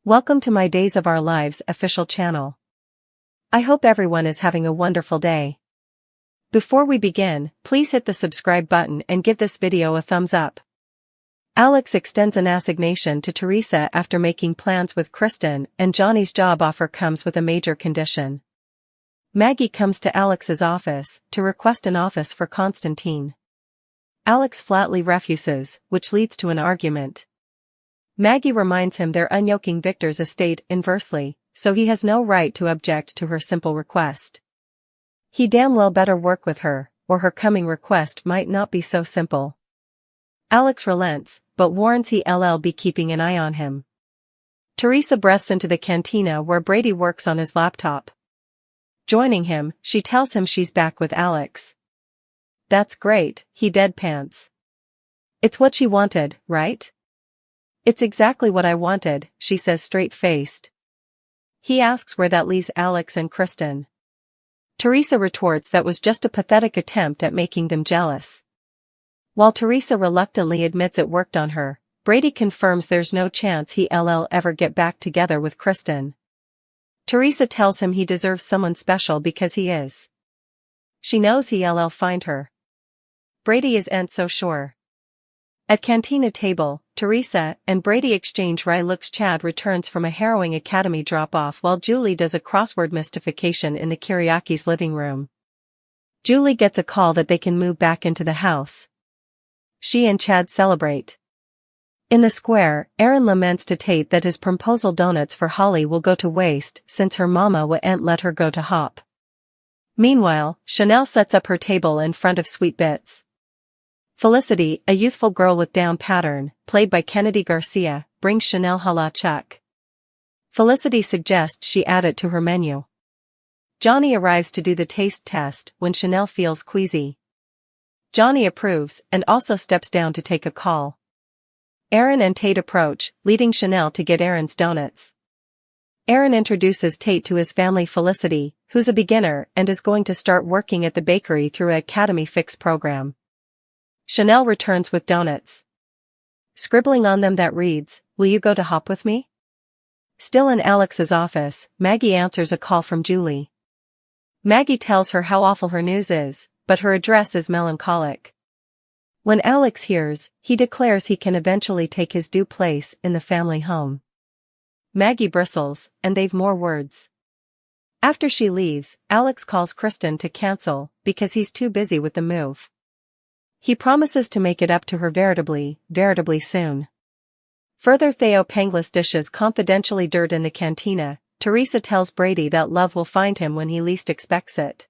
Welcome to my Days of Our Lives official channel. I hope everyone is having a wonderful day. Before we begin, please hit the subscribe button and give this video a thumbs up. Alex extends an assignation to Theresa after making plans with Kristen, and Johnny's job offer comes with a major condition. Maggie comes to Alex's office to request an office for Constantine. Alex flatly refuses, which leads to an argument. Maggie reminds him they're unyoking Victor's estate inversely, so he has no right to object to her simple request. He damn well better work with her, or her coming request might not be so simple. Alex relents, but warns he'll be keeping an eye on him. Theresa breaths into the cantina where Brady works on his laptop. Joining him, she tells him she's back with Alex. That's great, he deadpans. It's what she wanted, right? It's exactly what I wanted, she says straight-faced. He asks where that leaves Alex and Kristen. Theresa retorts that was just a pathetic attempt at making them jealous. While Theresa reluctantly admits it worked on her, Brady confirms there's no chance he'll ever get back together with Kristen. Theresa tells him he deserves someone special because he is. She knows he'll find her. Brady isn't so sure. At cantina table, Theresa and Brady exchange wry looks. Chad returns from a harrowing academy drop-off while Julie does a crossword mystification in the Kiriaki's living room. Julie gets a call that they can move back into the house. She and Chad celebrate. In the square, Aaron laments to Tate that his proposal donuts for Holly will go to waste since her mama wouldn't let her go to Hop. Meanwhile, Chanel sets up her table in front of Sweet Bits. Felicity, a youthful girl with down pattern, played by Kennedy Garcia, brings Chanel hala chuck. Felicity suggests she add it to her menu. Johnny arrives to do the taste test when Chanel feels queasy. Johnny approves and also steps down to take a call. Aaron and Tate approach, leading Chanel to get Aaron's donuts. Aaron introduces Tate to his family Felicity, who's a beginner and is going to start working at the bakery through a Academy Fix program. Chanel returns with donuts. Scribbling on them that reads, "Will you go to Hop with me?" Still in Alex's office, Maggie answers a call from Julie. Maggie tells her how awful her news is, but her address is melancholic. When Alex hears, he declares he can eventually take his due place in the family home. Maggie bristles, and they've more words. After she leaves, Alex calls Kristen to cancel because he's too busy with the move. He promises to make it up to her veritably soon. Further, Theo Panglis dishes confidentially dirt in the cantina. Theresa tells Brady that love will find him when he least expects it.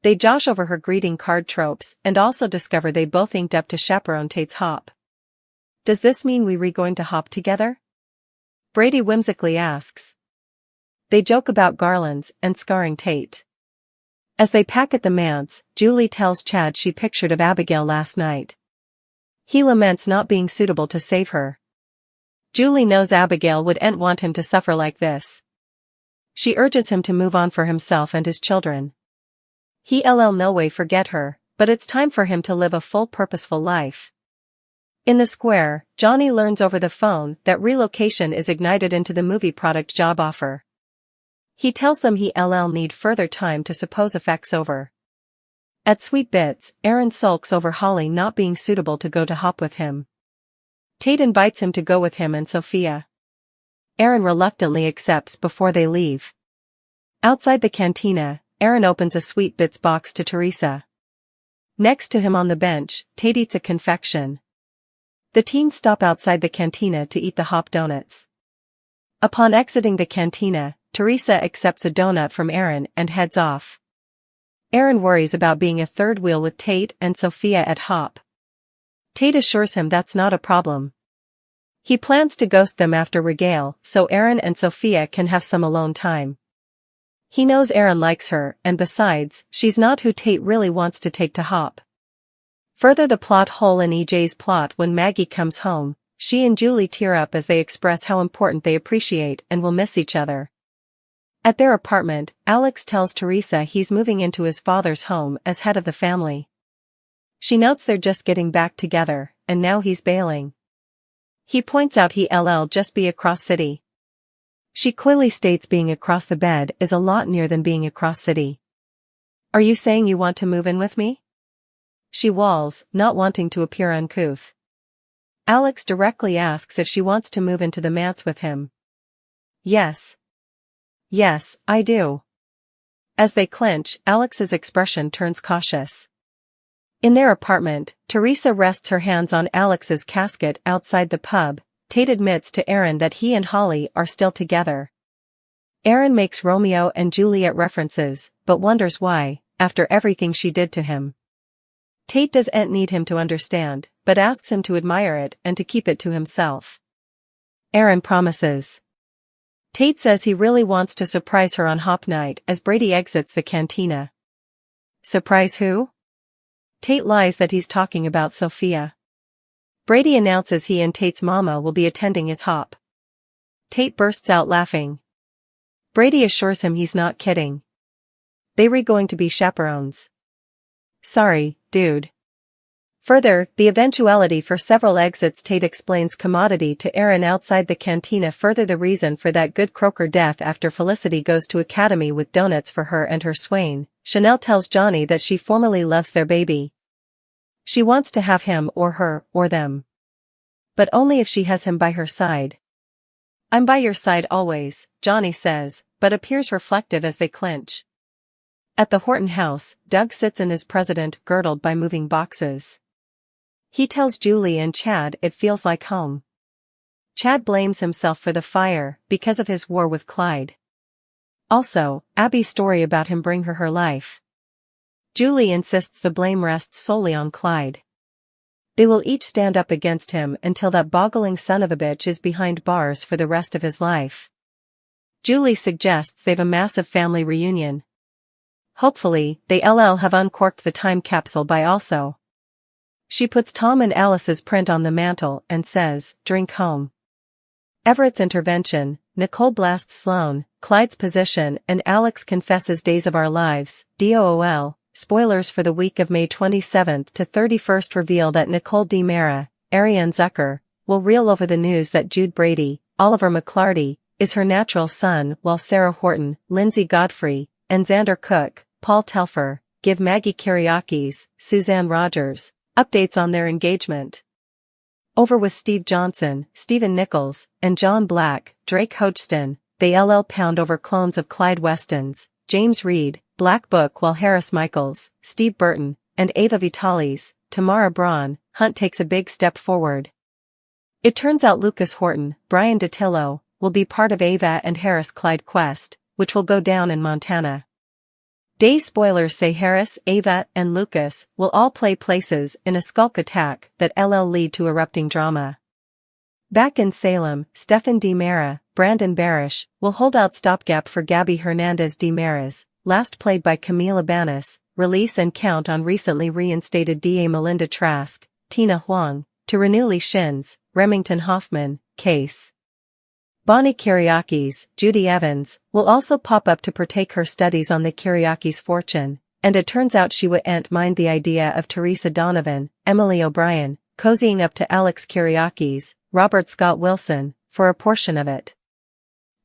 They josh over her greeting card tropes and also discover they both inked up to chaperone Tate's Hop. Does this mean we're going to Hop together? Brady whimsically asks. They joke about garlands and scarring Tate. As they pack at the manse, Julie tells Chad she pictured of Abigail last night. He laments not being suitable to save her. Julie knows Abigail wouldn't want him to suffer like this. She urges him to move on for himself and his children. He'll no way forget her, but it's time for him to live a full purposeful life. In the square, Johnny learns over the phone that relocation is ignited into the movie product job offer. He tells them he'll need further time to suppose effects over. At Sweet Bits, Aaron sulks over Holly not being suitable to go to Hop with him. Tate invites him to go with him and Sophia. Aaron reluctantly accepts before they leave. Outside the cantina, Aaron opens a Sweet Bits box to Theresa. Next to him on the bench, Tate eats a confection. The teens stop outside the cantina to eat the Hop donuts. Upon exiting the cantina, Theresa accepts a donut from Aaron and heads off. Aaron worries about being a third wheel with Tate and Sophia at Hop. Tate assures him that's not a problem. He plans to ghost them after Regale so Aaron and Sophia can have some alone time. He knows Aaron likes her, and besides, she's not who Tate really wants to take to Hop. Further the plot hole in EJ's plot when Maggie comes home, she and Julie tear up as they express how important they appreciate and will miss each other. At their apartment, Alex tells Theresa he's moving into his father's home as head of the family. She notes they're just getting back together, and now he's bailing. He points out he'll just be across city. She clearly states being across the bed is a lot nearer than being across city. Are you saying you want to move in with me? She walls, not wanting to appear uncouth. Alex directly asks if she wants to move into the manse with him. Yes. Yes, I do. As they clinch, Alex's expression turns cautious. In their apartment, Theresa rests her hands on Alex's casket outside the pub. Tate admits to Aaron that he and Holly are still together. Aaron makes Romeo and Juliet references, but wonders why, after everything she did to him. Tate doesn't need him to understand, but asks him to admire it and to keep it to himself. Aaron promises. Tate says he really wants to surprise her on Hop Night as Brady exits the cantina. Surprise who? Tate lies that he's talking about Sophia. Brady announces he and Tate's mama will be attending his hop. Tate bursts out laughing. Brady assures him he's not kidding. They were going to be chaperones. Sorry, dude. Further, the eventuality for several exits. Tate explains commodity to Aaron outside the cantina. Further, the reason for that good croaker death after Felicity goes to academy with donuts for her and her swain. Chanel tells Johnny that she formally loves their baby. She wants to have him or her or them. But only if she has him by her side. I'm by your side always, Johnny says, but appears reflective as they clinch. At the Horton house, Doug sits in his president girdled by moving boxes. He tells Julie and Chad it feels like home. Chad blames himself for the fire because of his war with Clyde. Also, Abby's story about him bring her life. Julie insists the blame rests solely on Clyde. They will each stand up against him until that boggling son of a bitch is behind bars for the rest of his life. Julie suggests they've a massive family reunion. Hopefully, they have uncorked the time capsule by also. She puts Tom and Alice's print on the mantle and says, drink home. Everett's intervention, Nicole blasts Sloane, Clyde's position, and Alex confesses Days of Our Lives, DOOL. Spoilers for the week of May 27th to 31st reveal that Nicole DiMera, Ariane Zucker, will reel over the news that Jude Brady, Oliver McClarty, is her natural son, while Sarah Horton, Lindsay Godfrey, and Xander Cook, Paul Telfer, give Maggie Kyriakis, Suzanne Rogers, updates on their engagement. Over with Steve Johnson, Stephen Nichols, and John Black, Drake Hodgson, they pound over clones of Clyde Weston's, James Reed, Black Book, while Harris Michaels, Steve Burton, and Ava Vitalis, Tamara Braun, Hunt takes a big step forward. It turns out Lucas Horton, Brian DeTillo, will be part of Ava and Harris Clyde quest, which will go down in Montana. Day spoilers say Harris, Ava, and Lucas will all play places in a skulk attack that lead to erupting drama. Back in Salem, Stephen DiMera, Brandon Barish, will hold out stopgap for Gabby Hernandez DiMeras, last played by Camila Banus, release and count on recently reinstated DA Melinda Trask, Tina Huang, to renew Li Shin's, Remington Hoffman, case. Bonnie Kyriakis, Judy Evans, will also pop up to partake her studies on the Kyriakis fortune, and it turns out she wouldn't mind the idea of Theresa Donovan, Emily O'Brien, cozying up to Alex Kyriakis, Robert Scott Wilson, for a portion of it.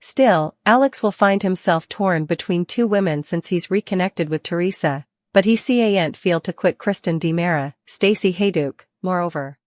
Still, Alex will find himself torn between two women since he's reconnected with Theresa, but he can't feel to quit Kristen DiMera, Stacey Hayduke, moreover.